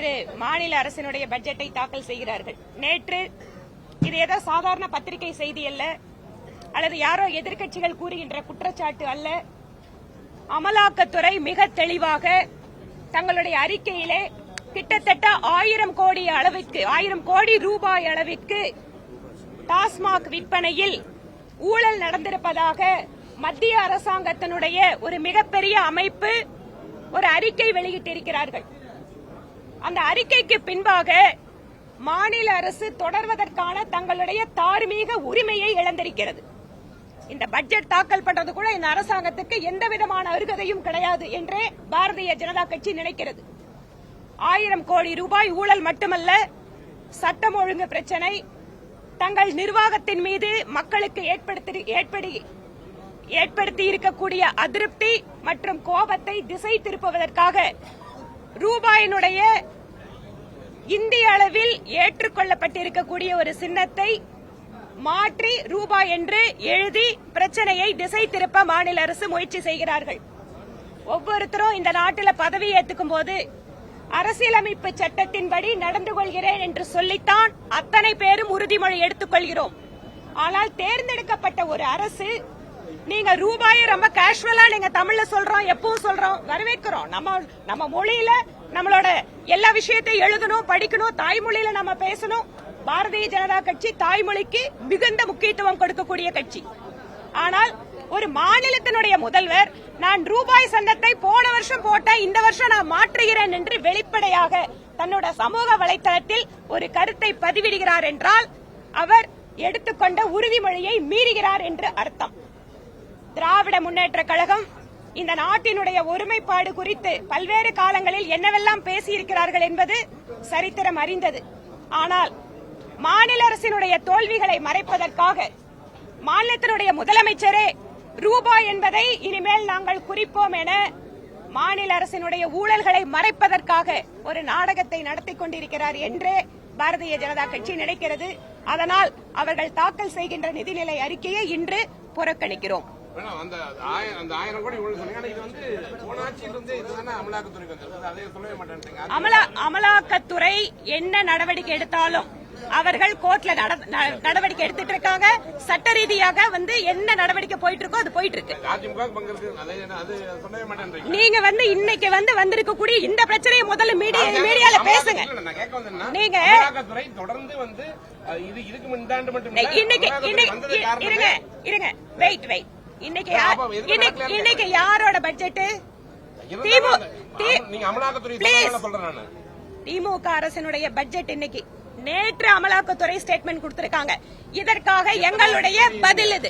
இன்று மாநில அரசினுடைய பட்ஜெட்டை தாக்கல் செய்கிறார்கள். நேற்று இது ஏதோ சாதாரண பத்திரிகை செய்தி அல்ல, அல்லது யாரோ எதிர்க்கட்சிகள் கூறுகின்ற குற்றச்சாட்டு அல்ல. அமலாக்கத்துறை மிக தெளிவாக தங்களுடைய அறிக்கையிலே கிட்டத்தட்ட 1000 கோடி ரூபாய் அளவிற்கு டாஸ்மாக் விற்பனையில் ஊழல் நடந்திருப்பதாக மத்திய அரசாங்கத்தினுடைய ஒரு மிகப்பெரிய அமைப்பு ஒரு அறிக்கை வெளியிட்டிருக்கிறார்கள். அந்த அறிக்கைக்கு பின்பாக மாநில அரசு தொடர்வதற்கான தங்களுடைய தார்மீக உரிமையை இழந்திருக்கிறது. இந்த பட்ஜெட் தாக்கல் பண்றது கூட இந்த அரசாங்கத்துக்கு எந்த விதமான அருகதையும் கிடையாது என்றே பாரதிய ஜனதா கட்சி நினைக்கிறது. 1000 கோடி ரூபாய் ஊழல் மட்டுமல்ல, சட்டம் ஒழுங்கு பிரச்சனை, தங்கள் நிர்வாகத்தின் மீது மக்களுக்கு ஏற்படுத்தி இருக்கக்கூடிய அதிருப்தி மற்றும் கோபத்தை திசை திருப்புவதற்காக ரூபாயினுடைய இந்திய அளவில் ஏற்றுக்கொள்ளப்பட்டிருக்கக்கூடிய ஒரு சின்னத்தை மாற்றி ரூபாய் என்று எழுதி பிரச்சனையை திசை திருப்ப மாநில அரசு முயற்சி செய்கிறார்கள். ஒவ்வொருத்தரும் இந்த நாட்டில் பதவி ஏற்றுக்கும் போது அரசியலமைப்பு சட்டத்தின்படி நடந்து கொள்கிறேன் என்று சொல்லித்தான் அத்தனை பேரும் உறுதிமொழி எடுத்துக் கொள்கிறோம். ஆனால் தேர்ந்தெடுக்கப்பட்ட ஒரு அரசு நீங்க ரூபாயை ரொம்ப கேஷுவலா நீங்க தமிழ்ல சொல்றோம், எப்பவும் சொல்றோம், வரவேற்கிறோம். நம்ம மொழியில நம்மளோட எல்லா விஷயத்தையும் எழுதணும், படிக்கணும், தாய்மொழியில நம்ம பேசணும். பாரதிய ஜனதா கட்சி தாய்மொழிக்கு மிகுந்த முக்கியத்துவம் கொடுக்கக்கூடிய கட்சி. ஆனால் ஒரு மாநிலத்தினுடைய முதல்வர் நான் ரூபாய் சந்தத்தை போன வருஷம் போட்டேன், இந்த வருஷம் நான் மாற்றுகிறேன் என்று வெளிப்படையாக தன்னோட சமூக வலைதளத்தில் ஒரு கருத்தை பதிவிடுகிறார் என்றால் அவர் எடுத்துக்கொண்ட உறுதிமொழியை மீறுகிறார் என்று அர்த்தம். திராவிட முன்னேற்ற கழகம் இந்த நாட்டினுடைய ஒருமைப்பாடு குறித்து பல்வேறு காலங்களில் என்னவெல்லாம் பேசியிருக்கிறார்கள் என்பது சரித்திரம் அறிந்தது. ஆனால் மாநில அரசினுடைய தோல்விகளை மறைப்பதற்காக மாநிலத்தினுடைய முதலமைச்சரே ரூபாய் என்பதை இனிமேல் நாங்கள் குறிப்போம் என மாநில அரசினுடைய ஊழல்களை மறைப்பதற்காக ஒரு நாடகத்தை நடத்திக் கொண்டிருக்கிறார் என்றே பாரதிய ஜனதா கட்சி நினைக்கிறது. அதனால் அவர்கள் தாக்கல் செய்கின்ற நிதிநிலை அறிக்கையை இன்று புறக்கணிக்கிறோம். அமலாக்கத்துறை என்ன நடவடிக்கை எடுத்தாலும் அவர்கள் கோர்ட்ல நடவடிக்கை எடுத்துட்டு இருக்காங்க. சட்ட ரீதியாக என்ன நடவடிக்கை போயிட்டு இருக்கோ அது போயிட்டு இருக்கு. நீங்க இன்னைக்கு வந்திருக்கக்கூடிய இந்த பிரச்சனையை முதல்ல மீடியால பேசுங்க. நீங்க இருங்க வெயிட் இன்னைக்கு யாரோட பட்ஜெட்? திமுக அரசினுடைய பட்ஜெட் இன்னைக்கு. நேற்று அமலாக்கத்துறை ஸ்டேட்மெண்ட் கொடுத்திருக்காங்க. இதற்காக எங்களுடைய பதில் இது.